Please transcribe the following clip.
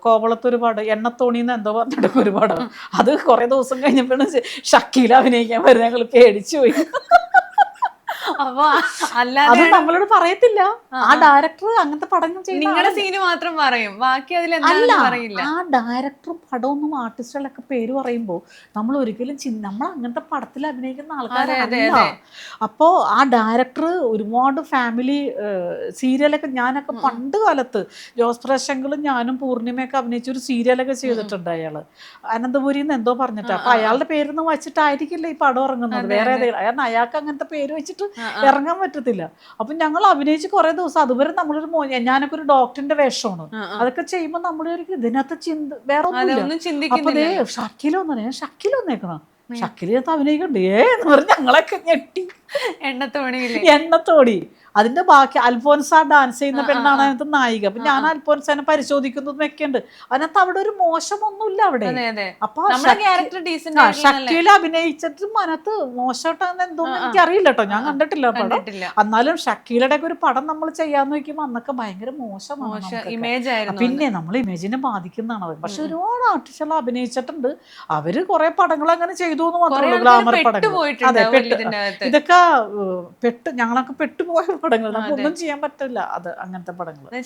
കോവളത്തൊരു പടം എണ്ണത്തോണിന്ന് എന്തോ പറഞ്ഞിട്ട് ഒരു പടം. അത് കുറെ ദിവസം കഴിഞ്ഞപ്പോഴാണ് ഷക്കീല അഭിനയിക്കാൻ വരുന്നത്. ഞങ്ങൾ പേടിച്ചു പോയി. അപ്പൊ അത് അല്ലാതെ നമ്മളോട് പറയത്തില്ല. ആ ഡയറക്ടർ അങ്ങനത്തെ പടങ്ങൾ ചെയ്യുന്ന നിങ്ങളുടെ സീന് മാത്രം പറയും, ബാക്കി അതിൽ അല്ല, എന്താണെന്ന് പറയില്ല. ആ ഡയറക്ടറും പടമൊന്നും ആർട്ടിസ്റ്റുകളൊക്കെ പേര് പറയുമ്പോൾ നമ്മൾ ഒരിക്കലും നമ്മൾ അങ്ങനത്തെ പടത്തിൽ അഭിനയിക്കുന്ന ആൾക്കാരല്ല. അപ്പോ ആ ഡയറക്ടർ ഒരുപാട് ഫാമിലി സീരിയലൊക്കെ ഞാനൊക്കെ പണ്ട് കാലത്ത് ജോസ് പ്രശങ്കളും ഞാനും പൂർണിമയൊക്കെ അഭിനയിച്ച ഒരു സീരിയലൊക്കെ ചെയ്തിട്ടുണ്ട് അയാള്. അനന്തപുരിന്ന് എന്തോ പറഞ്ഞിട്ട്. അപ്പൊ അയാളുടെ പേരൊന്നും വെച്ചിട്ടായിരിക്കില്ല ഈ പടം ഇറങ്ങുന്നത്, വേറെ ഏതെങ്കിലും. കാരണം അയാൾക്ക് അങ്ങനത്തെ പേര് വെച്ചിട്ട് ഇറങ്ങാൻ പറ്റത്തില്ല. അപ്പൊ ഞങ്ങൾ അഭിനയിച്ച് കുറെ ദിവസം അതുവരെ നമ്മളൊരു ഞാനൊക്കെ ഒരു ഡോക്ടറിന്റെ വേഷമാണ്. അതൊക്കെ ചെയ്യുമ്പോ നമ്മളൊരു ഇതിനകത്ത് വേറെ ഒന്നുമില്ല. അപ്പൊ ഷക്കിലൊന്നേക്കണം ഷക്കിലിനകത്ത് അഭിനയിക്കണ്ടേ എന്ന് പറഞ്ഞ് ഞങ്ങളൊക്കെ ഞെട്ടി. എണ്ണത്തോടി അതിന്റെ ബാക്കി അൽഫോൻസ ഡാൻസ് ചെയ്യുന്ന പെണ്ണാണ് അതിനകത്ത് നായിക. അപ്പൊ ഞാൻ അൽഫോൻസാനെ പരിശോധിക്കുന്നതും ഒക്കെ ഉണ്ട്. അതിനകത്ത് അവിടെ ഒരു മോശമൊന്നുമില്ല അവിടെ. അപ്പൊ ഷക്കീല അഭിനയിച്ചിട്ടും അതിനകത്ത് മോശമായിട്ടാണ് എന്തോന്നും എനിക്കറിയില്ല കേട്ടോ, ഞാൻ കണ്ടിട്ടില്ല പടം. എന്നാലും ഷക്കീലയുടെ ഒക്കെ ഒരു പടം നമ്മൾ ചെയ്യാന്ന് നോക്കുമ്പോ അന്നൊക്കെ ഭയങ്കര മോശമാണ്. പിന്നെ നമ്മൾ ഇമേജിനെ ബാധിക്കുന്നതാണ് അത്. പക്ഷെ ഒരുപാട് ആർട്ടിസ്റ്റുകൾ അഭിനയിച്ചിട്ടുണ്ട്. അവര് കുറെ പടങ്ങൾ അങ്ങനെ ചെയ്തു എന്ന് മാത്രമേ ഉള്ളൂ, ഗ്ലാമർ പടങ്ങൾ. അതെ, ഇതൊക്കെ ഞങ്ങളൊക്കെ പെട്ടുപോയ പടങ്ങൾ, നമുക്കൊന്നും ചെയ്യാൻ പറ്റില്ല അത് അങ്ങനത്തെ പടങ്ങൾ.